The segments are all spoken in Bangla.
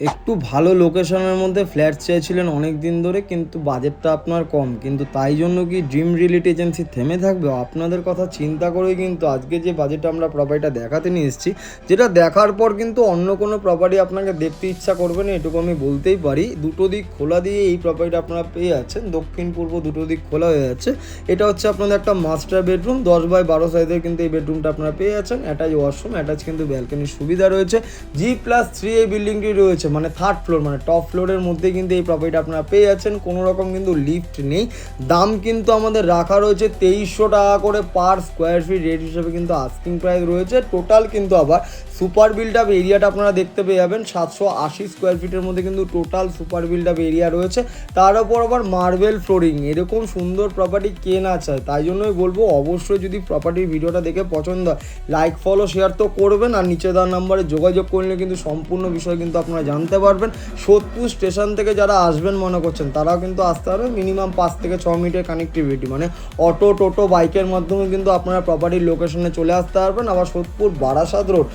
একটু ভালো লোকেশনের মধ্যে ফ্ল্যাট চেয়েছিলেন অনেক দিন ধরে, কিন্তু বাজেটটা আপনার কম, কিন্তু তাই জন্য কি ড্রিম রিয়েলিটি এজেন্সি থেমে থাকবে? আপনাদের কথা চিন্তা করেই কিন্তু আজকে যে বাজেটে আমরা প্রপার্টিটা দেখাতে নিয়ে এসেছি, যেটা দেখার পর কিন্তু অন্য কোনো প্রপার্টি আপনাকে দেখতে ইচ্ছা করবে না, এটুকু আমি বলতেই পারি। দুটো দিক খোলা দিয়ে এই প্রপার্টিটা আপনারা পেয়ে যাচ্ছেন, দক্ষিণ পূর্ব দুটো দিক খোলা হয়ে যাচ্ছে। এটা হচ্ছে আপনাদের একটা মাস্টার বেডরুম, 10x12 সাইজের কিন্তু এই বেডরুমটা আপনারা পেয়ে যাচ্ছেন। অ্যাটাচ ওয়াশরুম, অ্যাটাচ কিন্তু ব্যালকনির সুবিধা রয়েছে। G+3 এই বিল্ডিংটি রয়েছে, মানে থার্ড ফ্লোর, মানে টপ ফ্লোরের মধ্যে কিন্তু এই প্রপার্টিটা আপনারা পেয়ে যাচ্ছেন। কোনো রকম কিন্তু লিফট নেই। দাম কিন্তু আমাদের রাখা রয়েছে 2300 টাকা করে পার স্কোয়ার ফিট রেট হিসেবে কিন্তু আস্কিং প্রাইস রয়েছে। টোটাল কিন্তু আবার সুপার বিল্ড আপ এরিয়াটা আপনারা দেখতে পেয়ে যাবেন 780 স্কোয়ার ফিটের মধ্যে কিন্তু total super build up area রয়েছে। তার উপর আবার মার্বেল ফ্লোরিং। এরকম সুন্দর প্রপার্টি কে না চায়? তাই জন্যই বলবো, অবশ্যই যদি প্রপার্টির ভিডিওটা দেখে পছন্দ হয়, লাইক ফলো শেয়ার তো করবেন, আর নিচে দেওয়া নাম্বারে যোগাযোগ করলে কিন্তু সম্পূর্ণ বিষয় কিন্তু আপনারা জানতে পারবেন। সোদপুর স্টেশন থেকে যারা আসবেন মনে করছেন, তারাও কিন্তু আসতে পারবেন। মিনিমাম 5 থেকে 6 মিনিটের কানেক্টিভিটি, মানে অটো, টোটো, বাইকের মাধ্যমে কিন্তু আপনারা প্রপার্টির লোকেশনে চলে আসতে পারবেন। আবার সোদপুর বারাসাত রোড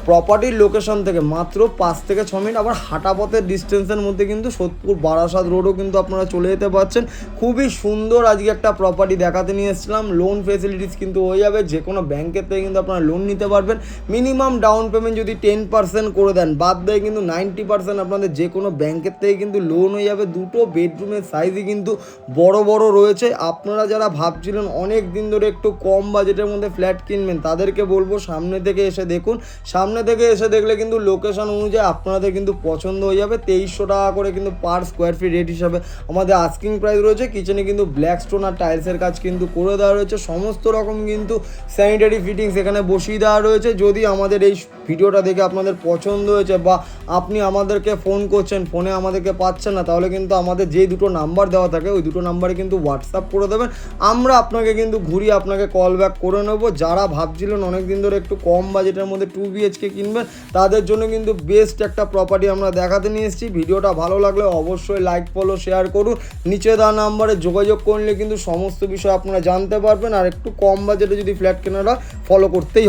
প্রপার্টির লোকেশন থেকে মাত্র 5 থেকে 6 মিনিট, আবার হাঁটা পথের ডিস্টেন্সের মধ্যে কিন্তু সোদপুর বারাসাত রোডও কিন্তু আপনারা চলে যেতে পারছেন। খুবই সুন্দর আজকে একটা প্রপার্টি দেখাতে নিয়ে এসেছিলাম। লোন ফেসিলিটিস কিন্তু হয়ে যাবে, যে কোনো ব্যাংকের থেকে কিন্তু আপনারা লোন নিতে পারবেন। মিনিমাম ডাউন পেমেন্ট যদি 10% করে দেন, বাদ দেয় কিন্তু 90% আপনাদের যে কোনো ব্যাংকের থেকে কিন্তু লোন হয়ে যাবে। দুটো বেডরুমের সাইজই কিন্তু বড় বড় রয়েছে। আপনারা যারা ভাবছিলেন অনেক দিন ধরে একটু কম বাজেটের মধ্যে ফ্ল্যাট কিনবেন, তাদেরকে বলবো সামনে থেকে এসে দেখুন। সামনে থেকে এসে দেখলে কিন্তু লোকেশন অনুযায়ী আপনাদের কিন্তু পছন্দ হয়ে যাবে। 2300 টাকা করে কিন্তু পার স্কোয়ার ফিট রেট হিসাবে আমাদের আস্কিং প্রাইস রয়েছে। কিচেনে কিন্তু ব্ল্যাক স্টোন আর টাইলসের কাজ কিন্তু করে দেওয়া রয়েছে। সমস্ত রকম কিন্তু স্যানিটারি ফিটিংস এখানে বসিয়ে দেওয়া রয়েছে। যদি আমাদের এই ভিডিওটা দেখে আপনাদের পছন্দ হয়েছে, বা আপনি আমাদেরকে ফোন করছেন, ফোনে আমাদেরকে পাচ্ছেন না, তাহলে কিন্তু আমাদের যে দুটো নাম্বার দেওয়া থাকে ওই দুটো নাম্বারে কিন্তু হোয়াটসঅ্যাপ করে দেবেন। আমরা আপনাকে কিন্তু ঘুরিয়ে আপনাকে কল ব্যাক করে নেবো। যারা ভাবছিলেন অনেক দিন ধরে একটু কম বাজেটের মধ্যে 2BHK কিনবেন, তাদের জন্য কিন্তু বেস্ট একটা প্রপার্টি আমরা দেখাতে নিয়ে এসেছি। ভিডিওটা ভালো লাগলে অবশ্যই লাইক ফলো শেয়ার করুন। নিচে দেওয়া নাম্বারে যোগাযোগ করলে কিন্তু সমস্ত বিষয় আপনারা জানতে পারবেন। আর একটু কম বাজেটে যদি ফ্ল্যাট কেনার হয়, ফলো করতেই